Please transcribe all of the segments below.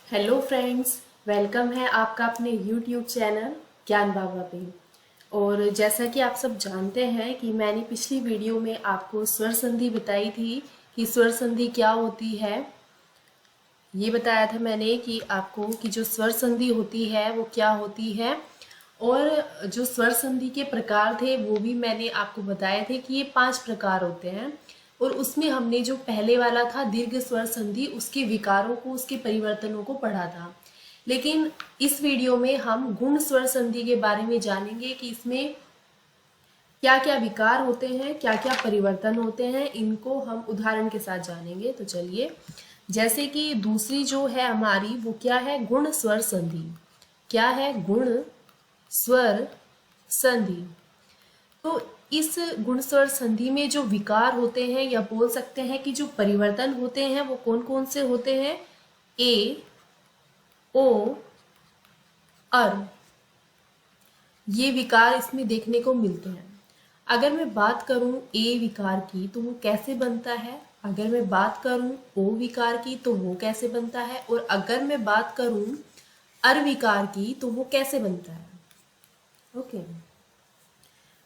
Hello friends, welcome है आपका अपने यूट्यूब चैनल ज्ञान बाबा पे। और जैसा कि आप सब जानते हैं कि मैंने पिछली वीडियो में आपको स्वर संधि बताई थी कि स्वर संधि क्या होती है। ये बताया था मैंने कि आपको कि जो स्वर संधि होती है वो क्या होती है, और जो स्वर संधि के प्रकार थे वो भी मैंने आपको बताए थे कि ये 5 प्रकार होते हैं। और उसमें हमने जो पहले वाला था दीर्घ स्वर संधि, उसके विकारों को, उसके परिवर्तनों को पढ़ा था। लेकिन इस वीडियो में हम गुण स्वर संधि के बारे में जानेंगे कि इसमें क्या क्या विकार होते हैं, क्या क्या परिवर्तन होते हैं, इनको हम उदाहरण के साथ जानेंगे। तो चलिए, जैसे कि दूसरी जो है हमारी वो क्या है, गुण स्वर संधि। क्या है? गुण स्वर संधि। तो इस गुण स्वर संधि में जो विकार होते हैं, या बोल सकते हैं कि जो परिवर्तन होते हैं, वो कौन कौन से होते हैं? ए, ओ, अर, ये विकार इसमें देखने को मिलते हैं। अगर मैं बात करूं ए विकार की तो वो कैसे बनता है, अगर मैं बात करूं ओ विकार की तो वो कैसे बनता है, और अगर मैं बात करूं अर विकार की तो वो कैसे बनता है। ओके,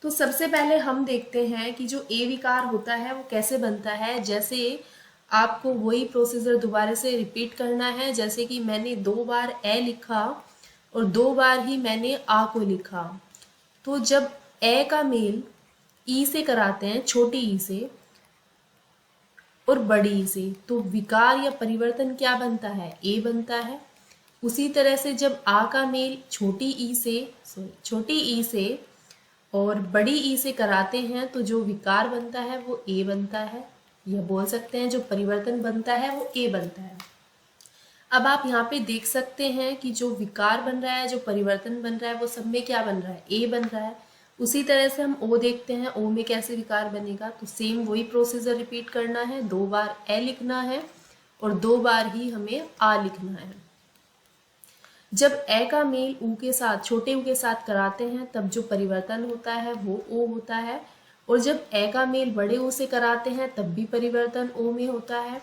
तो सबसे पहले हम देखते हैं कि जो ए विकार होता है वो कैसे बनता है। जैसे आपको वही प्रोसीजर दोबारा से रिपीट करना है। जैसे कि मैंने 2 बार ए लिखा और 2 बार ही मैंने आ को लिखा, तो जब ए का मेल ई से कराते हैं, छोटी ई से और बड़ी ई से, तो विकार या परिवर्तन क्या बनता है? ए बनता है। उसी तरह से जब आ का मेल छोटी ई से और बड़ी ई से कराते हैं तो जो विकार बनता है वो ए बनता है, या बोल सकते हैं जो परिवर्तन बनता है वो ए बनता है। अब आप यहाँ पे देख सकते हैं कि जो विकार बन रहा है, जो परिवर्तन बन रहा है, वो सब में क्या बन रहा है? ए बन रहा है। उसी तरह से हम ओ देखते हैं, ओ में कैसे विकार बनेगा। तो सेम वही प्रोसीजर रिपीट करना है, 2 बार ए लिखना है और 2 बार ही हमें आ लिखना है। जब ए का मेल ऊ के साथ, छोटे ऊ के साथ कराते हैं, तब जो परिवर्तन होता है वो ओ होता है। और जब ए का मेल बड़े ऊ से कराते हैं तब भी परिवर्तन ओ में होता है।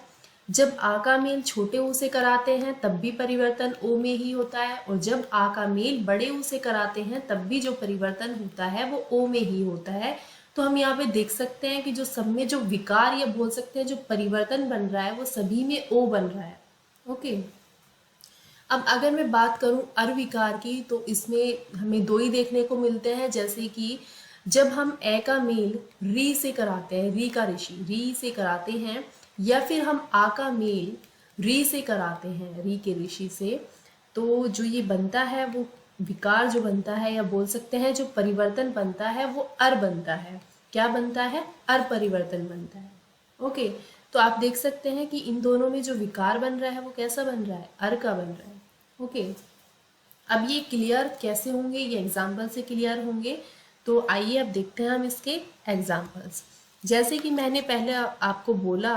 जब आ का मेल छोटे ऊ से कराते हैं तब भी परिवर्तन ओ में ही होता है। और जब आ का मेल बड़े ऊ से कराते हैं तब भी जो परिवर्तन होता है वो ओ में ही होता है। तो हम यहाँ पे देख सकते हैं कि जो सब में जो विकार, या बोल सकते हैं जो परिवर्तन बन रहा है, वो सभी में ओ बन रहा है। ओके, अब अगर मैं बात करूं अर विकार की, तो इसमें हमें 2 ही देखने को मिलते हैं। जैसे कि जब हम ए का मेल री से कराते हैं, री का ऋषि री से कराते हैं, या फिर हम आ का मेल री से कराते हैं, री के ऋषि से, तो जो ये बनता है वो विकार जो बनता है, या बोल सकते हैं जो परिवर्तन बनता है, वो अर बनता है। क्या बनता है? अर परिवर्तन बनता है। ओके, तो आप देख सकते हैं कि इन दोनों में जो विकार बन रहा है वो कैसा बन रहा है? अर का बन रहा है। ओके, अब ये क्लियर कैसे होंगे? ये एग्जाम्पल से क्लियर होंगे। तो आइए अब देखते हैं हम इसके एग्जाम्पल्स। जैसे कि मैंने पहले आपको बोला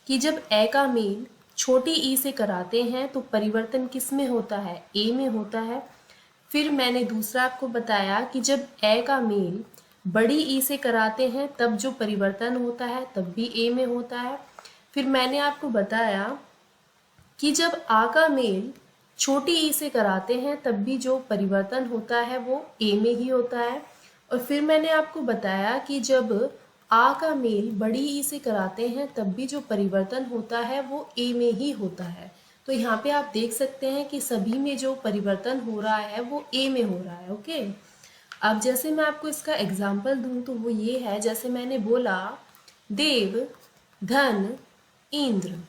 कि जब ए का मेल छोटी ई से कराते हैं तो परिवर्तन किस में होता है? ए में होता है। फिर मैंने दूसरा आपको बताया कि जब ए का मेल बड़ी ई से कराते हैं तब जो परिवर्तन होता है तब भी ए में होता है। फिर मैंने आपको बताया कि जब आ का मेल छोटी ई से कराते हैं तब भी जो परिवर्तन होता है वो ए में ही होता है। और फिर मैंने आपको बताया कि जब आ का मेल बड़ी ई से कराते हैं तब भी जो परिवर्तन होता है वो ए में ही होता है। तो यहाँ पे आप देख सकते हैं कि सभी में जो परिवर्तन हो रहा है वो ए में हो रहा है। ओके, अब जैसे मैं आपको इसका एग्जाम्पल दूं तो वो ये है, जैसे मैंने बोला देव, धन, इंद्र।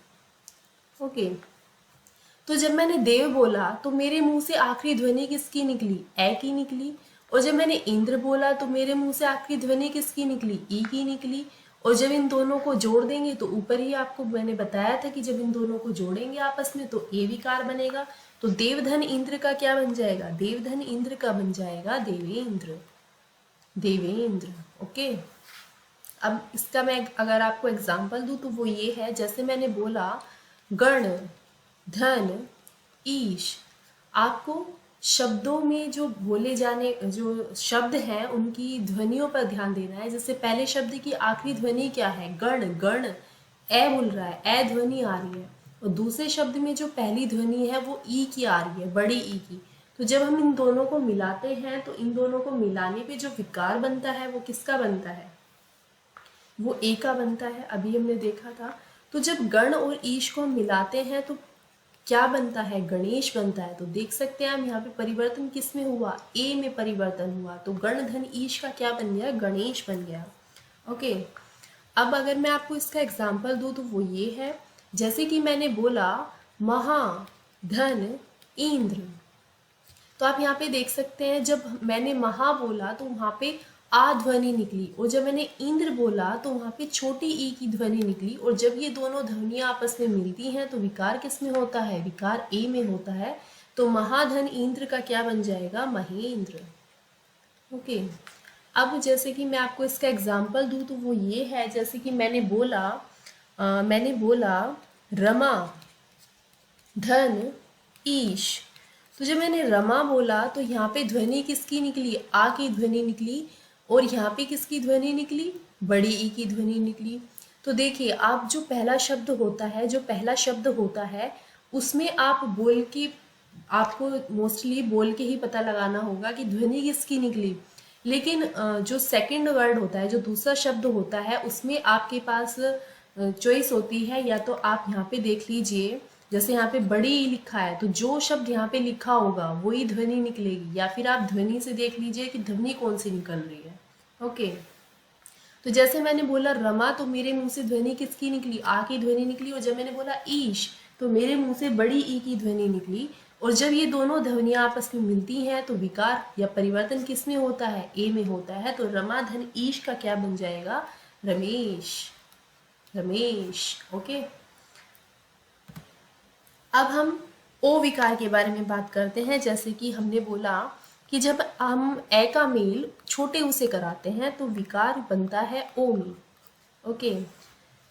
ओके, तो जब मैंने देव बोला तो मेरे मुंह से आखिरी ध्वनि किसकी निकली? ए की निकली। और जब मैंने इंद्र बोला तो मेरे मुंह से आखिरी ध्वनि किसकी निकली? ई की निकली। और जब इन दोनों को जोड़ देंगे, तो ऊपर ही आपको मैंने बताया था कि जब इन दोनों को जोड़ेंगे आपस में तो ए विकार बनेगा। तो देवधन इंद्र का क्या बन जाएगा? देवधन इंद्र का बन जाएगा देवेंद्र, देवेंद्र। ओके, अब इसका मैं अगर आपको एग्जाम्पल दूं तो वो ये है, जैसे मैंने बोला गण, धन, ईश। आपको शब्दों में जो बोले जाने जो शब्द हैं उनकी ध्वनियों पर ध्यान देना है। जैसे पहले शब्द की आखिरी ध्वनि क्या है? गण, गण। ए बोल रहा है, ए ध्वनि आ रही है। और दूसरे शब्द में जो पहली ध्वनि है वो ई की आ रही है, बड़ी ई की। तो जब हम इन दोनों को मिलाते हैं तो इन दोनों को मिलाने पे जो विकार बनता है वो किसका बनता है, वो ए का बनता है, अभी हमने देखा था। तो जब गण और ईश को हम मिलाते हैं तो क्या बनता है, गणेश बनता है। तो देख सकते हैं हम यहाँ पे परिवर्तन किस में हुआ, ए में परिवर्तन हुआ, तो गण धन ईश का क्या बन गया, गणेश बन गया। ओके, अब अगर मैं आपको इसका एग्जाम्पल दूं तो वो ये है, जैसे कि मैंने बोला महा धन इंद्र। तो आप यहाँ पे देख सकते हैं जब मैंने महा बोला तो वहाँ पे आ ध्वनि निकली, और जब मैंने इंद्र बोला तो वहाँ पे छोटी ई की ध्वनि निकली। और जब ये दोनों ध्वनियाँ आपस में मिलती हैं तो विकार किस में होता है, विकार ए में होता है। तो महाधन इंद्र का क्या बन जाएगा, महेंद्र। ओके, अब जैसे कि मैं आपको इसका एग्जाम्पल दूं तो वो ये है, जैसे कि मैंने बोला रमा धन ईश। तो जब मैंने रमा बोला तो यहाँ पे ध्वनि किसकी निकली, आ की ध्वनि निकली, और यहाँ पे किसकी ध्वनि निकली, बड़ी ई की ध्वनि निकली। तो देखिए, आप जो पहला शब्द होता है उसमें आप बोल के, आपको मोस्टली बोल के ही पता लगाना होगा कि ध्वनि किसकी निकली। लेकिन जो सेकंड वर्ड होता है, जो दूसरा शब्द होता है, उसमें आपके पास चॉइस होती है। या तो आप यहाँ पे देख लीजिए, जैसे यहाँ पे बड़ी ई लिखा है तो जो शब्द यहाँ पे लिखा होगा वही ध्वनि निकलेगी, या फिर आप ध्वनि से देख लीजिए कि ध्वनि कौन सी निकल रही है। ओके, तो जैसे मैंने बोला रमा तो मेरे मुंह से ध्वनि किसकी निकली, आ की ध्वनि निकली। और जब मैंने बोला ईश तो मेरे मुंह से बड़ी ई की ध्वनि निकली। और जब ये दोनों ध्वनियां आपस में मिलती हैं तो विकार या परिवर्तन किस में होता है, ए में होता है। तो रमा धन ईश का क्या बन जाएगा, रमेश, रमेश। ओके, अब हम ओ विकार के बारे में बात करते हैं। जैसे कि हमने बोला कि जब हम ए का मेल छोटे ऊ से कराते हैं तो विकार बनता है ओ में। ओके,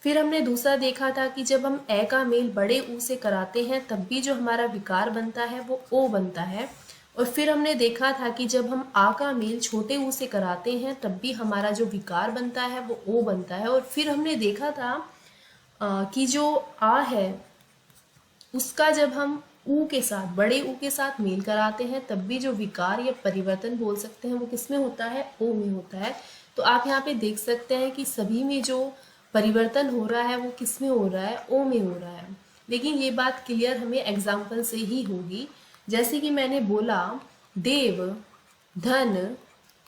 फिर हमने दूसरा देखा था कि जब हम ए का मेल बड़े ऊ से कराते हैं तब भी जो हमारा विकार बनता है वो ओ बनता है। और फिर हमने देखा था कि जब हम आ का मेल छोटे ऊ से कराते हैं तब भी हमारा जो विकार बनता है वो ओ बनता है। और फिर हमने देखा था कि जो आ है उसका जब हम ऊ के साथ, बड़े ऊ के साथ मेल कराते हैं तब भी जो विकार या परिवर्तन बोल सकते हैं वो किसमें होता है, ओ में होता है। तो आप यहाँ पे देख सकते हैं कि सभी में जो परिवर्तन हो रहा है वो किस में हो रहा है, ओ में हो रहा है। लेकिन ये बात क्लियर हमें एग्जाम्पल से ही होगी। जैसे कि मैंने बोला देव धन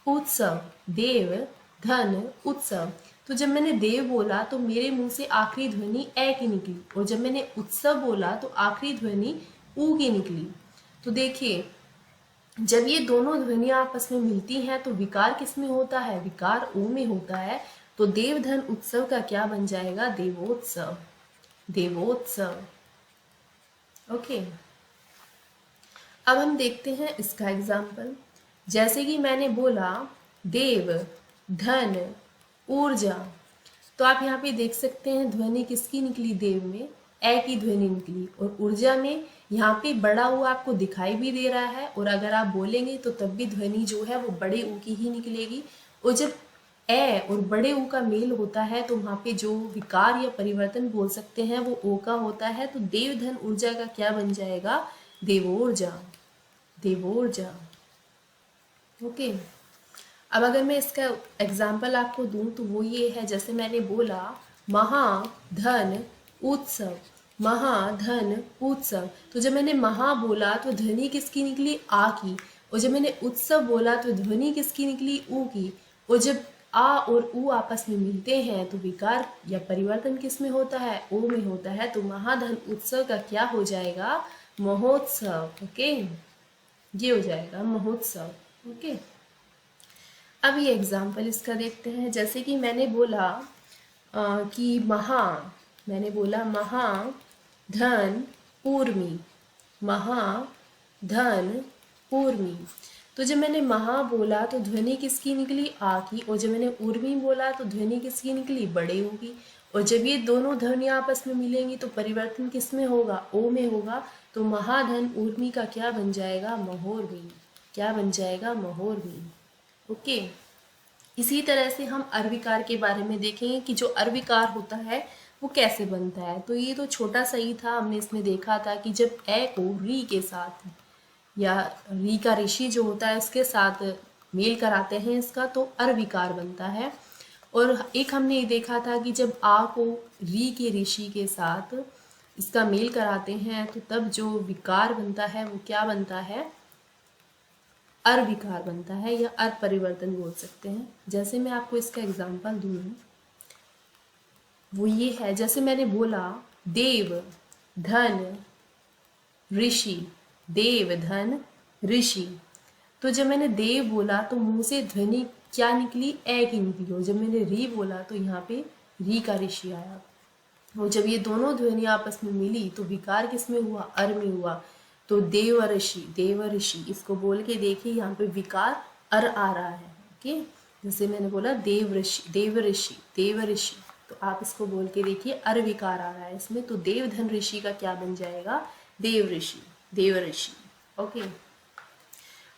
उत्सव, देव धन उत्सव। तो जब मैंने देव बोला तो मेरे मुंह से आखिरी ध्वनि ए की निकली, और जब मैंने उत्सव बोला तो आखिरी ध्वनि ऊ की निकली। तो देखिए, जब ये दोनों ध्वनियां आपस में मिलती हैं तो विकार किस में होता है, विकार ओ में होता है। तो देव धन उत्सव का क्या बन जाएगा, देवोत्सव, देवोत्सव। ओके, अब हम देखते हैं इसका एग्जाम्पल। जैसे कि मैंने बोला देव धन ऊर्जा। तो आप यहाँ पे देख सकते हैं ध्वनि किसकी निकली, देव में ए की ध्वनि निकली, और ऊर्जा में यहाँ पे बड़ा ऊ आपको दिखाई भी दे रहा है। और अगर आप बोलेंगे तो तब भी ध्वनि जो है वो बड़े ऊ की ही निकलेगी। और जब ए और बड़े ऊ का मेल होता है तो वहाँ पे जो विकार या परिवर्तन बोल सकते हैं वो ओ का होता है। तो देव धन ऊर्जा का क्या बन जाएगा, देवोर्जा, देवोर्जा। ओके, अब अगर मैं इसका एग्जाम्पल आपको दूं तो वो ये है, जैसे मैंने बोला महाधन उत्सव, महाधन उत्सव। तो जब मैंने महा बोला तो ध्वनि किसकी निकली, आ की। और जब मैंने उत्सव बोला तो ध्वनि किसकी निकली, ऊ की। और जब आ और ऊ आपस में मिलते हैं तो विकार या परिवर्तन किस में होता है, ओ में होता है। तो महाधन उत्सव का क्या हो जाएगा, महोत्सव। ओके, ये हो जाएगा महोत्सव। ओके, अब ये एग्जाम्पल इसका देखते हैं। जैसे कि मैंने बोला कि मैंने बोला महा धन ऊर्मी, महा धन ऊर्मी। तो जब मैंने महा बोला तो ध्वनि किसकी निकली, आ की। और जब मैंने ऊर्मी बोला तो ध्वनि किसकी निकली, बड़े ऊ की। और जब ये दोनों ध्वनियाँ आपस में मिलेंगी तो परिवर्तन किस में होगा, ओ में होगा। तो महाधन ऊर्मी का क्या बन जाएगा, महोर्मी, क्या बन जाएगा, महोर्मी। ओके, इसी तरह से हम अर्विकार के बारे में देखेंगे कि जो अर्विकार होता है वो कैसे बनता है। तो ये तो छोटा सा ही था, हमने इसमें देखा था कि जब ए को री के साथ या री का ऋषि जो होता है उसके साथ मेल कराते हैं इसका, तो अर विकार बनता है। और एक हमने ये देखा था कि जब आ को री के ऋषि के साथ इसका मेल कराते हैं तो तब जो विकार बनता है वो क्या बनता है, अर विकार बनता है या अर परिवर्तन बोल सकते हैं। जैसे मैं आपको इसका एग्जांपल दूँ, वो ये है, जैसे मैंने बोला देव धन ऋषि, देव धन ऋषि। तो जब मैंने देव बोला तो मुंह से ध्वनि क्या निकली, ए की निकली। और जब मैंने री बोला तो यहाँ पे री का ऋषि आया। और जब ये दोनों ध्वनि आपस में मिली तो विकार किस में हुआ, अर में हुआ। तो देव ऋषि इसको बोल के देखिए, यहाँ पे विकार अर आ रहा है। ओके, जैसे मैंने बोला देव ऋषि, तो आप इसको बोल के देखिए अर विकार आ रहा है इसमें। तो देव धन ऋषि का क्या बन जाएगा, देव ऋषि। ओके,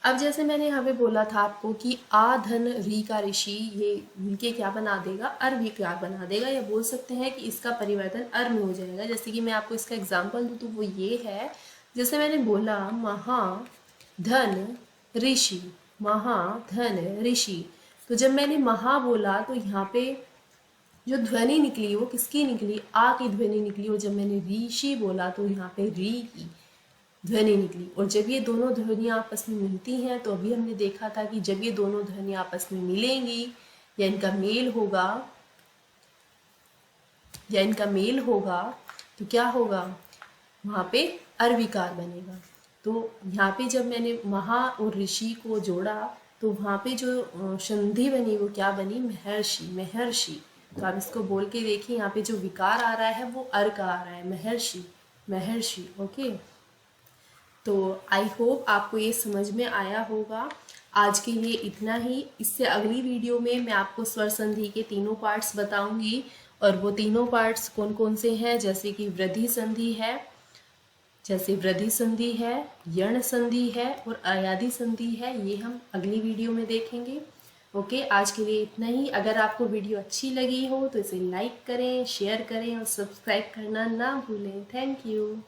अब जैसे मैंने यहाँ पे बोला था आपको कि आ धन री का ऋषि ये मिलके क्या बना देगा, अर विकार बना देगा, या बोल सकते हैं कि इसका परिवर्तन अर में हो जाएगा। जैसे कि मैं आपको इसका एग्जांपल दूँ तो वो ये है, जैसे मैंने बोला महाधन ऋषि, तो जब मैंने महा बोला तो यहाँ पे जो ध्वनि निकली वो किसकी निकली, आ की ध्वनि निकली। और जब मैंने ऋषि बोला तो यहाँ पे री की ध्वनि निकली। और जब ये दोनों ध्वनियाँ आपस में मिलती हैं तो अभी हमने देखा था कि जब ये दोनों ध्वनियाँ आपस में मिलेंगी या इनका मेल होगा तो क्या होगा, वहाँ पे अर विकार बनेगा। तो यहाँ पे जब मैंने महा और ऋषि को जोड़ा तो वहाँ पे जो संधि बनी वो क्या बनी, महर्षि। तो आप इसको बोल के देखिए, यहाँ पे जो विकार आ रहा है वो अर का आ रहा है, महर्षि। ओके, तो आई होप आपको ये समझ में आया होगा। आज के लिए इतना ही। इससे अगली वीडियो में मैं आपको स्वर संधि के तीनों पार्ट्स बताऊंगी, और वो तीनों पार्ट्स कौन कौन से हैं, जैसे कि वृद्धि संधि है, यण संधि है और अयादि संधि है, ये हम अगली वीडियो में देखेंगे। ओके, आज के लिए इतना ही। अगर आपको वीडियो अच्छी लगी हो तो इसे लाइक करें, शेयर करें और सब्सक्राइब करना ना भूलें। Thank you.